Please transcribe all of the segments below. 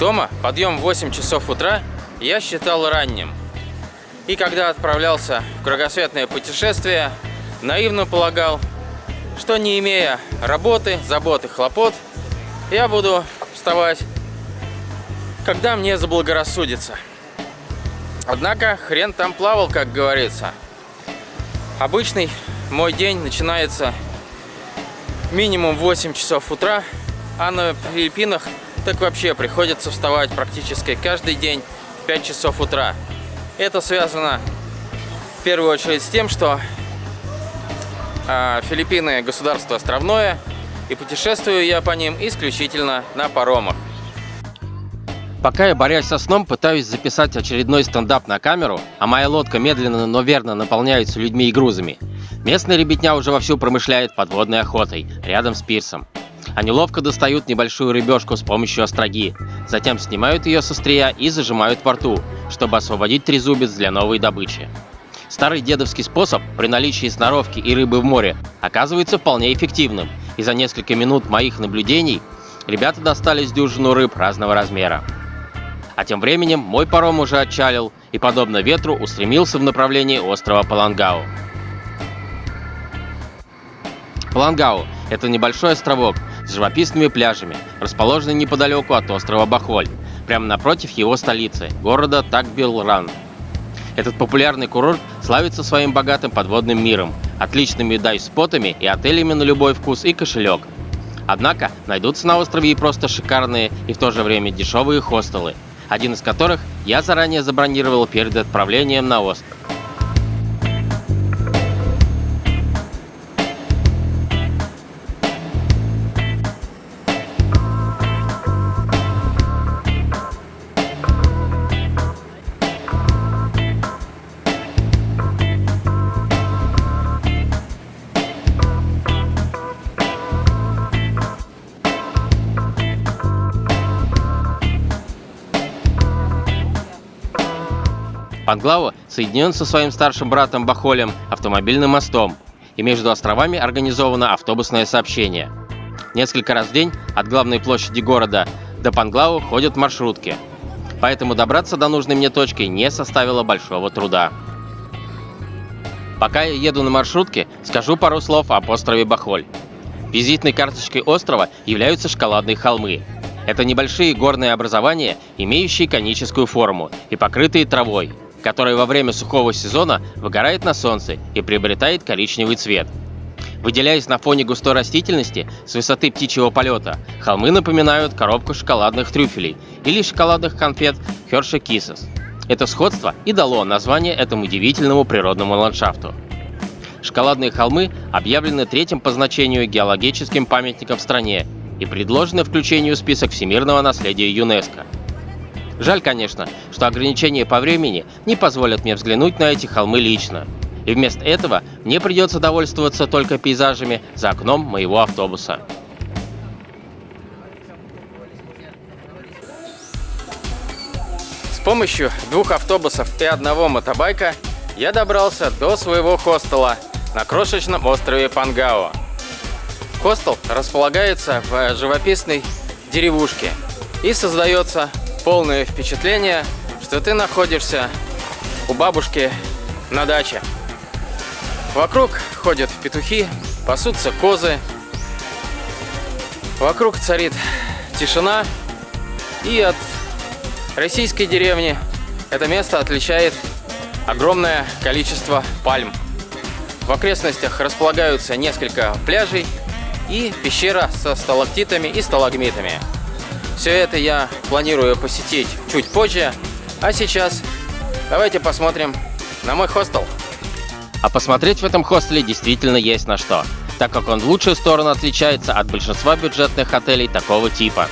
дома подъем в 8 часов утра я считал ранним. И когда отправлялся в кругосветное путешествие, наивно полагал, что не имея работы, забот и хлопот, я буду вставать, когда мне заблагорассудится. Однако хрен там плавал, как говорится. Обычный мой день начинается минимум в 8 часов утра, а на Филиппинах так вообще приходится вставать практически каждый день в 5 часов утра. Это связано в первую очередь с тем, что Филиппины государство островное, и путешествую я по ним исключительно на паромах. Пока я, борясь со сном, пытаюсь записать очередной стендап на камеру, а моя лодка медленно, но верно наполняется людьми и грузами, местная ребятня уже вовсю промышляет подводной охотой рядом с пирсом. Они ловко достают небольшую рыбешку с помощью остроги, затем снимают ее с острия и зажимают во рту, чтобы освободить трезубец для новой добычи. Старый дедовский способ при наличии сноровки и рыбы в море оказывается вполне эффективным, и за несколько минут моих наблюдений ребята достали с дюжину рыб разного размера. А тем временем мой паром уже отчалил и, подобно ветру, устремился в направлении острова Палангау. Палангау – это небольшой островок с живописными пляжами, расположенный неподалеку от острова Бохоль, прямо напротив его столицы, города Такбилран. Этот популярный курорт славится своим богатым подводным миром, отличными дайв-спотами и отелями на любой вкус и кошелек. Однако найдутся на острове и просто шикарные и в то же время дешевые хостелы, один из которых я заранее забронировал перед отправлением на остров. Панглау соединен со своим старшим братом Бохолем автомобильным мостом, и между островами организовано автобусное сообщение. Несколько раз в день от главной площади города до Панглау ходят маршрутки, поэтому добраться до нужной мне точки не составило большого труда. Пока я еду на маршрутке, скажу пару слов об острове Бохоль. Визитной карточкой острова являются шоколадные холмы. Это небольшие горные образования, имеющие коническую форму и покрытые травой, которая во время сухого сезона выгорает на солнце и приобретает коричневый цвет. Выделяясь на фоне густой растительности с высоты птичьего полета, холмы напоминают коробку шоколадных трюфелей или шоколадных конфет Hershey Kisses. Это сходство и дало название этому удивительному природному ландшафту. Шоколадные холмы объявлены третьим по значению геологическим памятником в стране и предложены включению в список всемирного наследия ЮНЕСКО. Жаль, конечно, что ограничения по времени не позволят мне взглянуть на эти холмы лично, и вместо этого мне придется довольствоваться только пейзажами за окном моего автобуса. С помощью 2 автобусов и 1 мотобайка я добрался до своего хостела на крошечном острове Пангао. Хостел располагается в живописной деревушке, и создается полное впечатление, что ты находишься у бабушки на даче. Вокруг ходят петухи, пасутся козы. Вокруг царит тишина, и от российской деревни это место отличает огромное количество пальм. В окрестностях располагаются несколько пляжей и пещера со сталактитами и сталагмитами. Все это я планирую посетить чуть позже, а сейчас давайте посмотрим на мой хостел. А посмотреть в этом хостеле действительно есть на что, так как он в лучшую сторону отличается от большинства бюджетных отелей такого типа.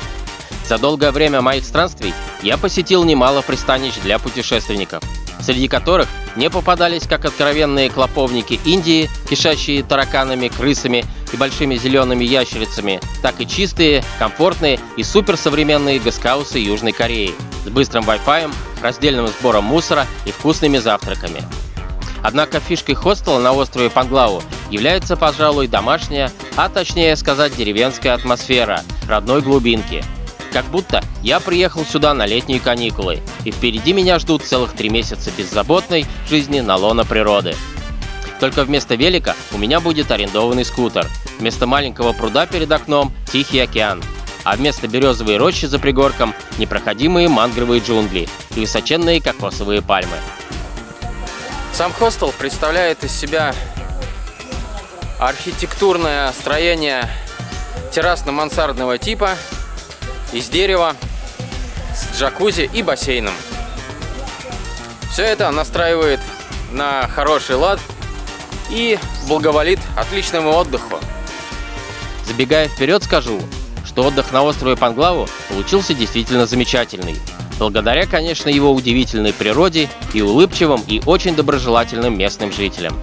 За долгое время моих странствий я посетил немало пристанищ для путешественников, среди которых не попадались как откровенные клоповники Индии, кишащие тараканами, крысами и большими зелеными ящерицами, так и чистые, комфортные и суперсовременные гестхаусы Южной Кореи с быстрым Wi-Fi, раздельным сбором мусора и вкусными завтраками. Однако фишкой хостела на острове Панглау является, пожалуй, домашняя, а точнее сказать, деревенская атмосфера родной глубинки. Как будто я приехал сюда на летние каникулы, и впереди меня ждут целых 3 месяца беззаботной жизни на лоно природы. Только вместо велика у меня будет арендованный скутер, вместо маленького пруда перед окном – Тихий океан, а вместо березовой рощи за пригорком – непроходимые мангровые джунгли и высоченные кокосовые пальмы. Сам хостел представляет из себя архитектурное строение террасно-мансардного типа из дерева с джакузи и бассейном. Все это настраивает на хороший лад и благоволит отличному отдыху. Забегая вперед, скажу, что отдых на острове Панглаву получился действительно замечательный. Благодаря, конечно, его удивительной природе и улыбчивым и очень доброжелательным местным жителям.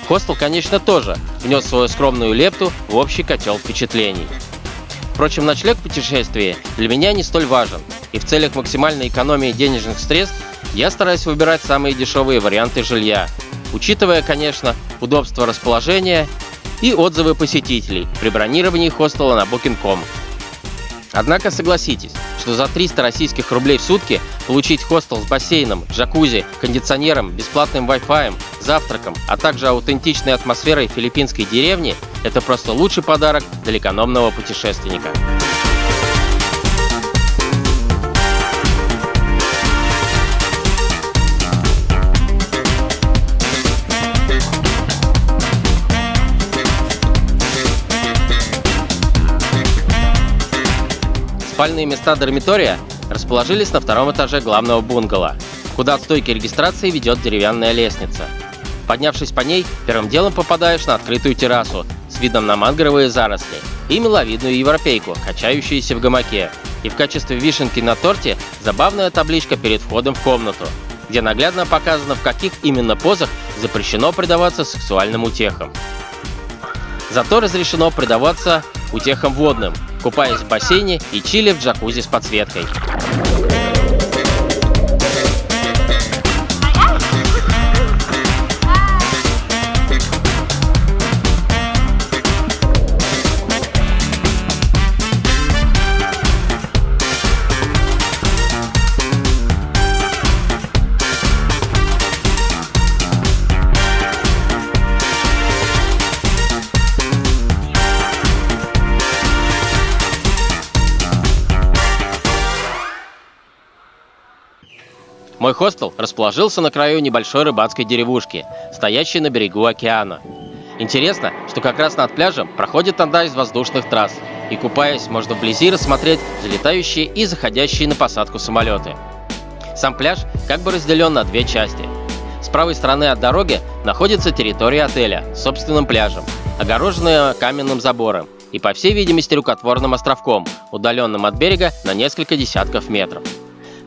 Хостел, конечно, тоже внес свою скромную лепту в общий котел впечатлений. Впрочем, ночлег в путешествии для меня не столь важен, и в целях максимальной экономии денежных средств я стараюсь выбирать самые дешевые варианты жилья, учитывая, конечно, удобство расположения и отзывы посетителей при бронировании хостела на Booking.com. Однако согласитесь, что за 300 российских рублей в сутки получить хостел с бассейном, джакузи, кондиционером, бесплатным Wi-Fi, завтраком, а также аутентичной атмосферой филиппинской деревни – это просто лучший подарок для экономного путешественника. Спальные места dormitoria расположились на 2-м этаже главного бунгало, куда от стойки регистрации ведет деревянная лестница. Поднявшись по ней, первым делом попадаешь на открытую террасу с видом на мангровые заросли и миловидную европейку, качающуюся в гамаке. И в качестве вишенки на торте забавная табличка перед входом в комнату, где наглядно показано, в каких именно позах запрещено предаваться сексуальным утехам. Зато разрешено предаваться утехам водным, купаясь в бассейне и чили в джакузи с подсветкой. Мой хостел расположился на краю небольшой рыбацкой деревушки, стоящей на берегу океана. Интересно, что как раз над пляжем проходит одна из воздушных трасс, и купаясь, можно вблизи рассмотреть залетающие и заходящие на посадку самолеты. Сам пляж как бы разделен на 2 части. С правой стороны от дороги находится территория отеля с собственным пляжем, огороженная каменным забором и, по всей видимости, рукотворным островком, удаленным от берега на несколько десятков метров.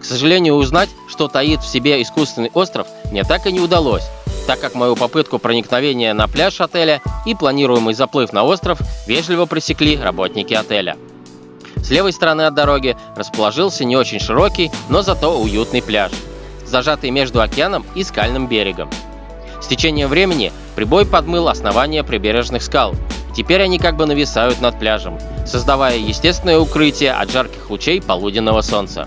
К сожалению, узнать, что таит в себе искусственный остров, мне так и не удалось, так как мою попытку проникновения на пляж отеля и планируемый заплыв на остров вежливо пресекли работники отеля. С левой стороны от дороги расположился не очень широкий, но зато уютный пляж, зажатый между океаном и скальным берегом. С течением времени прибой подмыл основания прибрежных скал, и теперь они как бы нависают над пляжем, создавая естественное укрытие от жарких лучей полуденного солнца.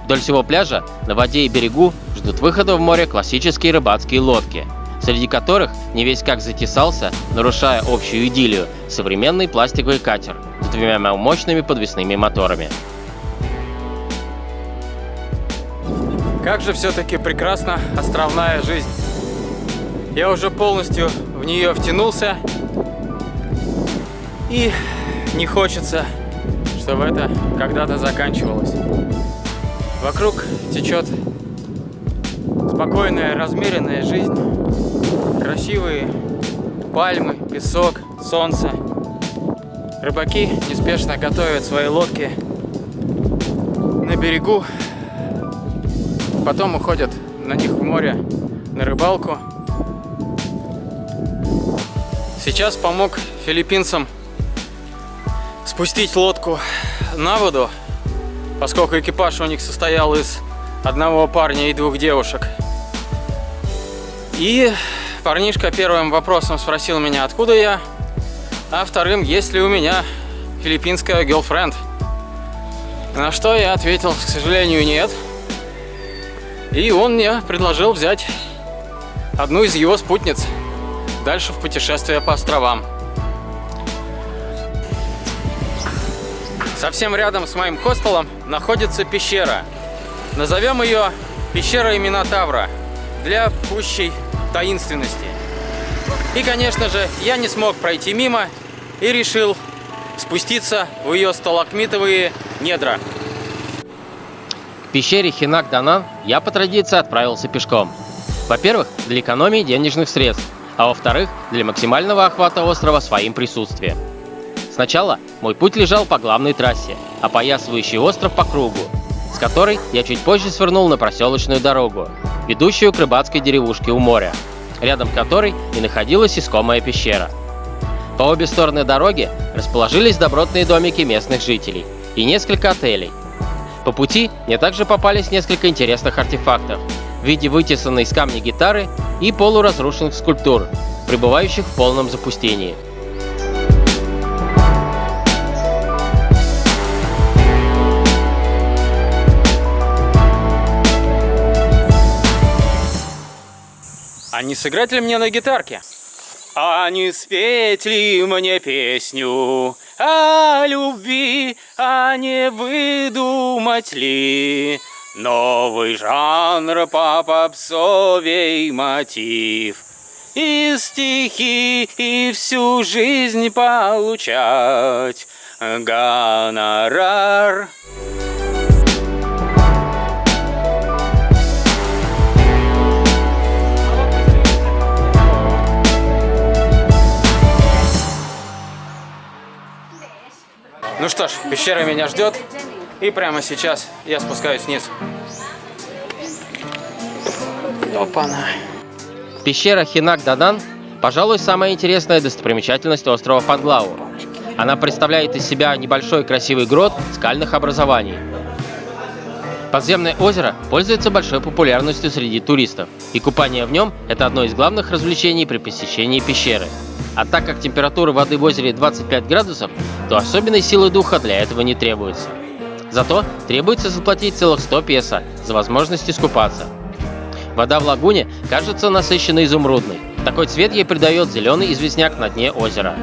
Вдоль всего пляжа, на воде и берегу, ждут выхода в море классические рыбацкие лодки, среди которых не весь как затесался, нарушая общую идиллию, современный пластиковый катер с 2 мощными подвесными моторами. Как же все-таки прекрасна островная жизнь. Я уже полностью в нее втянулся, и не хочется, чтобы это когда-то заканчивалось. Вокруг течет спокойная, размеренная жизнь, красивые пальмы, песок, солнце. Рыбаки неспешно готовят свои лодки на берегу, потом уходят на них в море на рыбалку. Сейчас помог филиппинцам спустить лодку на воду, поскольку экипаж у них состоял из одного парня и 2 девушек. И парнишка первым вопросом спросил меня, откуда я, а вторым, есть ли у меня филиппинская girlfriend. На что я ответил, к сожалению, нет. И он мне предложил взять одну из его спутниц дальше в путешествие по островам. Совсем рядом с моим хостелом находится пещера. Назовем ее пещерой Минотавра для пущей таинственности. И, конечно же, я не смог пройти мимо и решил спуститься в ее сталактитовые недра. К пещере Хинак-Данан я по традиции отправился пешком. Во-первых, для экономии денежных средств, а во-вторых, для максимального охвата острова своим присутствием. Сначала мой путь лежал по главной трассе, опоясывающей остров по кругу, с которой я чуть позже свернул на проселочную дорогу, ведущую к рыбацкой деревушке у моря, рядом которой и находилась искомая пещера. По обе стороны дороги расположились добротные домики местных жителей и несколько отелей. По пути мне также попались несколько интересных артефактов в виде вытесанной из камня гитары и полуразрушенных скульптур, пребывающих в полном запустении. А не сыграть ли мне на гитарке? А не спеть ли мне песню о любви, а не выдумать ли новый жанр по попсовей мотив? И стихи, и всю жизнь получать гонорар. Ну что ж, пещера меня ждет, и прямо сейчас я спускаюсь вниз. Опа-на. Пещера Хинак-Данан, пожалуй, самая интересная достопримечательность острова Панглау. Она представляет из себя небольшой красивый грот скальных образований. Подземное озеро пользуется большой популярностью среди туристов, и купание в нем – это одно из главных развлечений при посещении пещеры. А так как температура воды в озере 25 градусов, то особенной силы духа для этого не требуется. Зато требуется заплатить целых 100 песо за возможность искупаться. Вода в лагуне кажется насыщенной изумрудной. Такой цвет ей придает зеленый известняк на дне озера.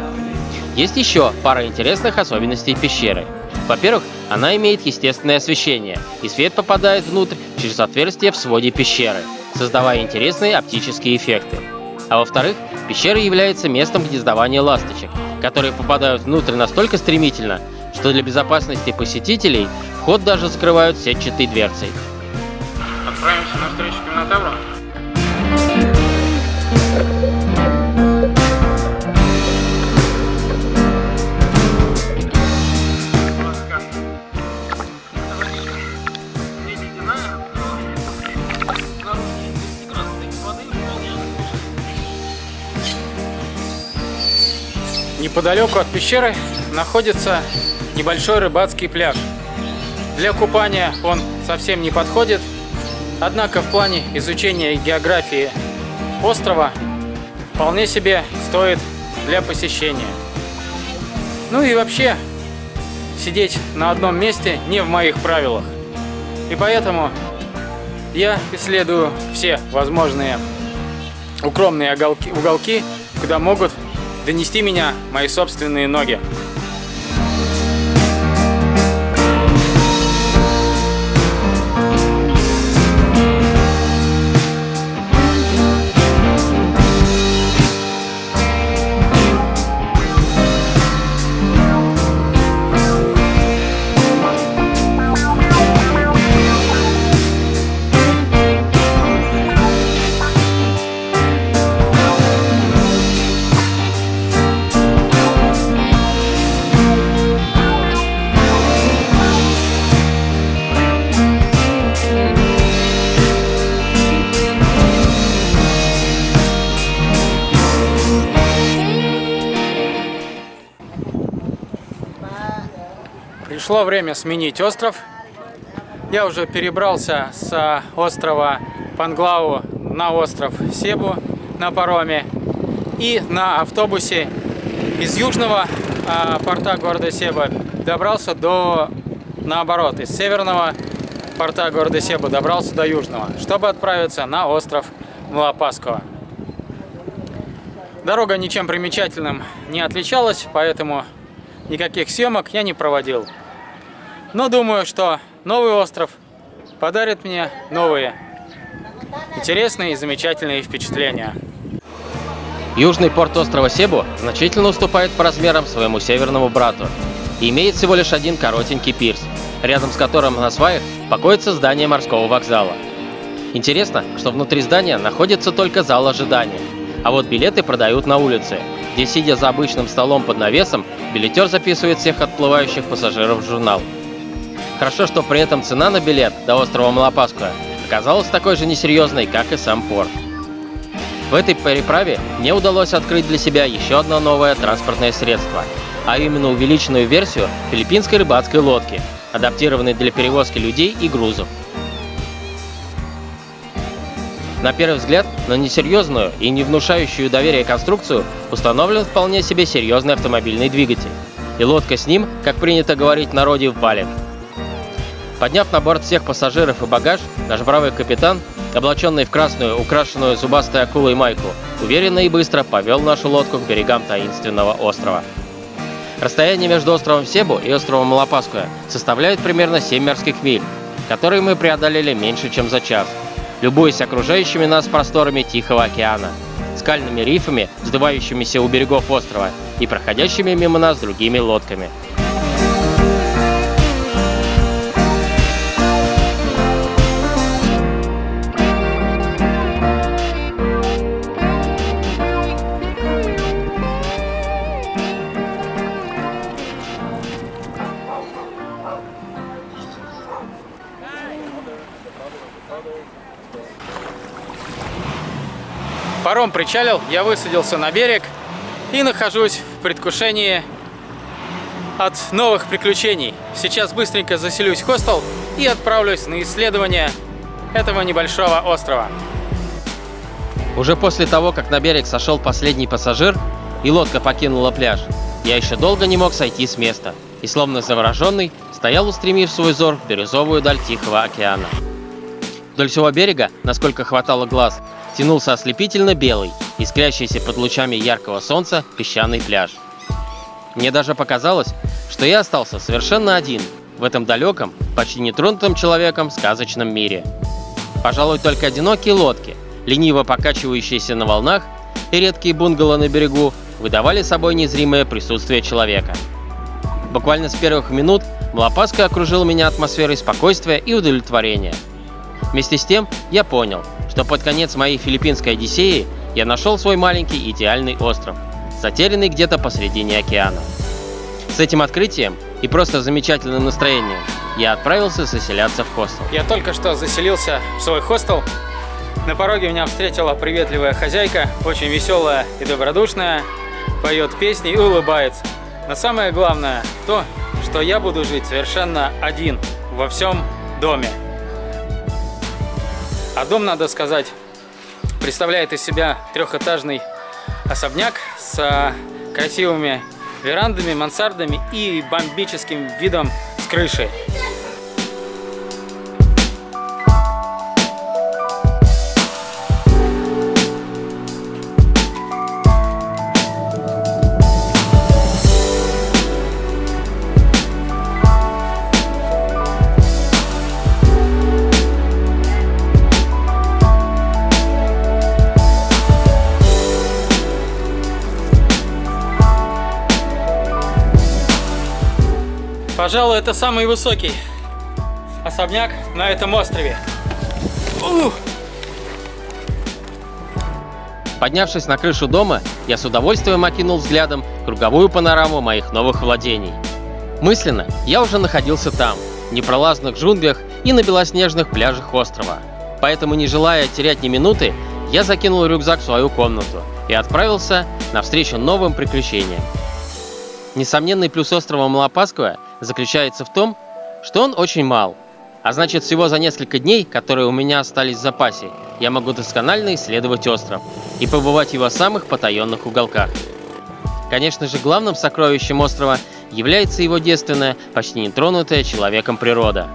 Есть еще пара интересных особенностей пещеры. Во-первых, она имеет естественное освещение, и свет попадает внутрь через отверстие в своде пещеры, создавая интересные оптические эффекты. А во-вторых, пещера является местом гнездования ласточек, которые попадают внутрь настолько стремительно, что для безопасности посетителей вход даже закрывают сетчатой дверцей. Отправимся на встречу к Минотавру. Неподалеку от пещеры находится небольшой рыбацкий пляж. Для купания он совсем не подходит, однако в плане изучения географии острова вполне себе стоит для посещения. Ну и вообще, сидеть на одном месте не в моих правилах. И поэтому я исследую все возможные укромные уголки, куда могут донести меня мои собственные ноги. Пришло время сменить остров. Я уже перебрался с острова Панглау на остров Себу на пароме. И на автобусе из южного порта города Себа добрался до наоборот, из северного порта города Себу добрался до южного, чтобы отправиться на остров Малопасково. Дорога ничем примечательным не отличалась, поэтому никаких съемок я не проводил. Но думаю, что новый остров подарит мне новые интересные и замечательные впечатления. Южный порт острова Себу значительно уступает по размерам своему северному брату и имеет всего лишь один коротенький пирс, рядом с которым на сваях покоится здание морского вокзала. Интересно, что внутри здания находится только зал ожидания, а вот билеты продают на улице, где, сидя за обычным столом под навесом, билетер записывает всех отплывающих пассажиров в журнал. Хорошо, что при этом цена на билет до острова Малопасково оказалась такой же несерьезной, как и сам порт. В этой переправе мне удалось открыть для себя еще одно новое транспортное средство, а именно увеличенную версию филиппинской рыбацкой лодки, адаптированной для перевозки людей и грузов. На первый взгляд, на несерьезную и не внушающую доверие конструкцию установлен вполне себе серьезный автомобильный двигатель, и лодка с ним, как принято говорить в народе, валит. Подняв на борт всех пассажиров и багаж, наш бравый капитан, облаченный в красную, украшенную зубастой акулой майку, уверенно и быстро повел нашу лодку к берегам таинственного острова. Расстояние между островом Себу и островом Малопасково составляет примерно 7 морских миль, которые мы преодолели меньше, чем за час, любуясь окружающими нас просторами Тихого океана, скальными рифами, вздувающимися у берегов острова и проходящими мимо нас другими лодками. Паром причалил, я высадился на берег и нахожусь в предвкушении от новых приключений. Сейчас быстренько заселюсь в хостел и отправлюсь на исследование этого небольшого острова. Уже после того, как на берег сошел последний пассажир и лодка покинула пляж, я еще долго не мог сойти с места и, словно завороженный, стоял, устремив свой взор в бирюзовую даль Тихого океана. Вдоль всего берега, насколько хватало глаз, тянулся ослепительно белый, искрящийся под лучами яркого солнца песчаный пляж. Мне даже показалось, что я остался совершенно один в этом далеком, почти нетронутым человеком сказочном мире. Пожалуй, только одинокие лодки, лениво покачивающиеся на волнах, и редкие бунгало на берегу выдавали собой незримое присутствие человека. Буквально с первых минут Малопасково окружила меня атмосферой спокойствия и удовлетворения. Вместе с тем я понял, что под конец моей филиппинской одиссеи я нашел свой маленький идеальный остров, затерянный где-то посредине океана. С этим открытием и просто замечательным настроением я отправился заселяться в хостел. Я только что заселился в свой хостел. На пороге меня встретила приветливая хозяйка, очень веселая и добродушная, поет песни и улыбается. Но самое главное то, что я буду жить совершенно один во всем доме. А дом, надо сказать, представляет из себя трехэтажный особняк с красивыми верандами, мансардами и бомбическим видом с крыши. Пожалуй, это самый высокий особняк на этом острове. Поднявшись на крышу дома, я с удовольствием окинул взглядом круговую панораму моих новых владений. Мысленно я уже находился там, в непролазных джунглях и на белоснежных пляжах острова. Поэтому, не желая терять ни минуты, я закинул рюкзак в свою комнату и отправился навстречу новым приключениям. Несомненный плюс острова Малопасково заключается в том, что он очень мал, а значит, всего за несколько дней, которые у меня остались в запасе, я могу досконально исследовать остров и побывать в его самых потаенных уголках. Конечно же, главным сокровищем острова является его девственная, почти нетронутая человеком природа.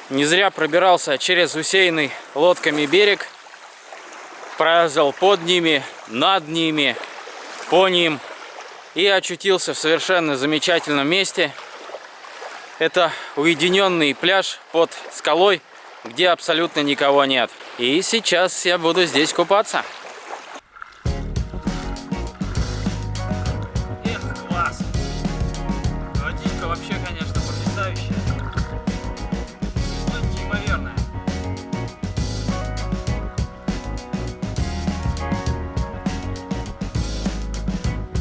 Не зря пробирался через усеянный лодками берег, проезжал под ними, над ними, по ним и очутился в совершенно замечательном месте. Это уединенный пляж под скалой, где абсолютно никого нет. И сейчас я буду здесь купаться. Эх, класс! Водичка вообще, конечно, потрясающая. Неимоверная.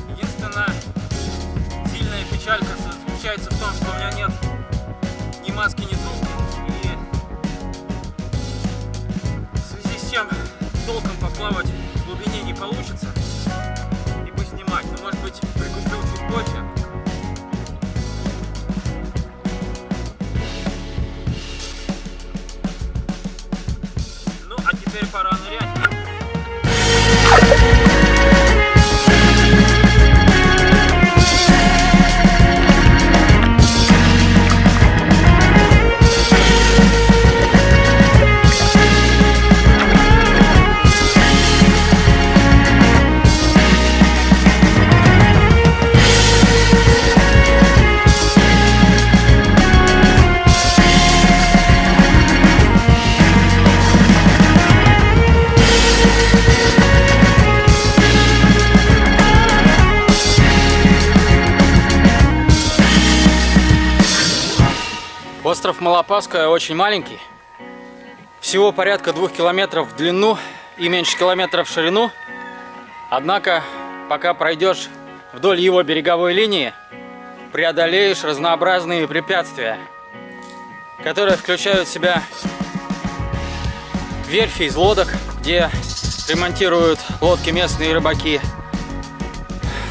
Единственная сильная печалька заключается в том, что у меня нет ни маски, ни трубки. И в связи с чем толком поплавать в глубине не получится и поснимать. Но, может быть, прикуплю чуть позже. Ну, а теперь пора нырять. Остров Малопасское очень маленький, всего порядка 2 километров в длину и меньше километра в ширину. Однако, пока пройдешь вдоль его береговой линии, преодолеешь разнообразные препятствия, которые включают в себя верфи из лодок, где ремонтируют лодки местные рыбаки,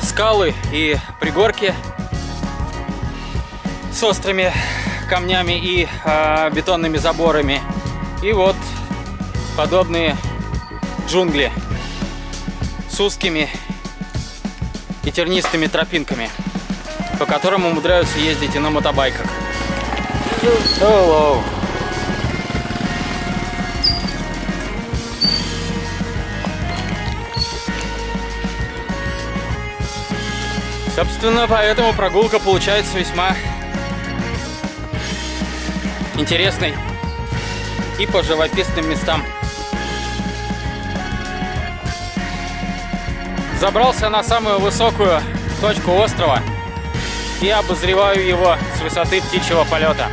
скалы и пригорки с острыми камнями и бетонными заборами, и вот подобные джунгли с узкими и тернистыми тропинками, по которым умудряются ездить и на мотобайках. Hello. Собственно, поэтому прогулка получается весьма интересной и по живописным местам. Забрался на самую высокую точку острова и обозреваю его с высоты птичьего полета.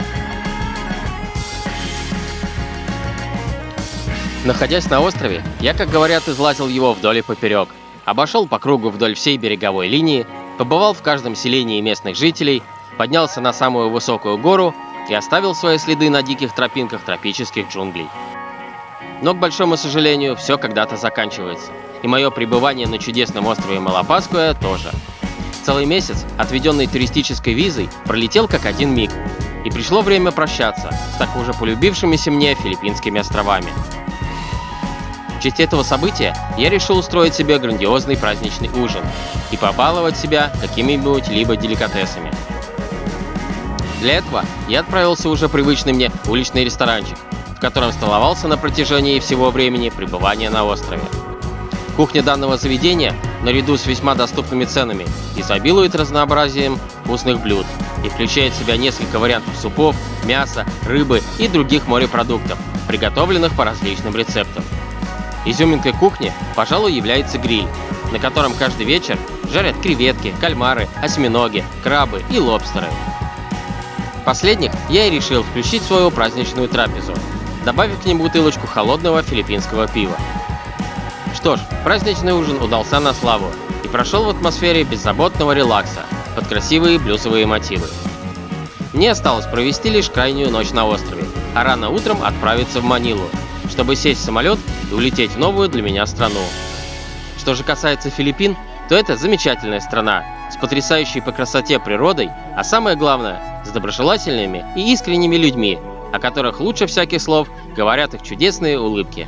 Находясь на острове, я, как говорят, излазил его вдоль и поперек, обошел по кругу вдоль всей береговой линии, побывал в каждом селении местных жителей, поднялся на самую высокую гору и оставил свои следы на диких тропинках тропических джунглей. Но, к большому сожалению, все когда-то заканчивается, и мое пребывание на чудесном острове Малопасское тоже. Целый месяц, отведенный туристической визой, пролетел как один миг, и пришло время прощаться с так уже полюбившимися мне Филиппинскими островами. В честь этого события я решил устроить себе грандиозный праздничный ужин и побаловать себя какими-нибудь либо деликатесами. Для этого я отправился в уже привычный мне уличный ресторанчик, в котором столовался на протяжении всего времени пребывания на острове. Кухня данного заведения, наряду с весьма доступными ценами, изобилует разнообразием вкусных блюд и включает в себя несколько вариантов супов, мяса, рыбы и других морепродуктов, приготовленных по различным рецептам. Изюминкой кухни, пожалуй, является гриль, на котором каждый вечер жарят креветки, кальмары, осьминоги, крабы и лобстеры. Последних я и решил включить в свою праздничную трапезу, добавив к ним бутылочку холодного филиппинского пива. Что ж, праздничный ужин удался на славу и прошел в атмосфере беззаботного релакса под красивые блюзовые мотивы. Мне осталось провести лишь крайнюю ночь на острове, а рано утром отправиться в Манилу, чтобы сесть в самолет и улететь в новую для меня страну. Что же касается Филиппин, то это замечательная страна с потрясающей по красоте природой, а самое главное, с доброжелательными и искренними людьми, о которых лучше всяких слов говорят их чудесные улыбки.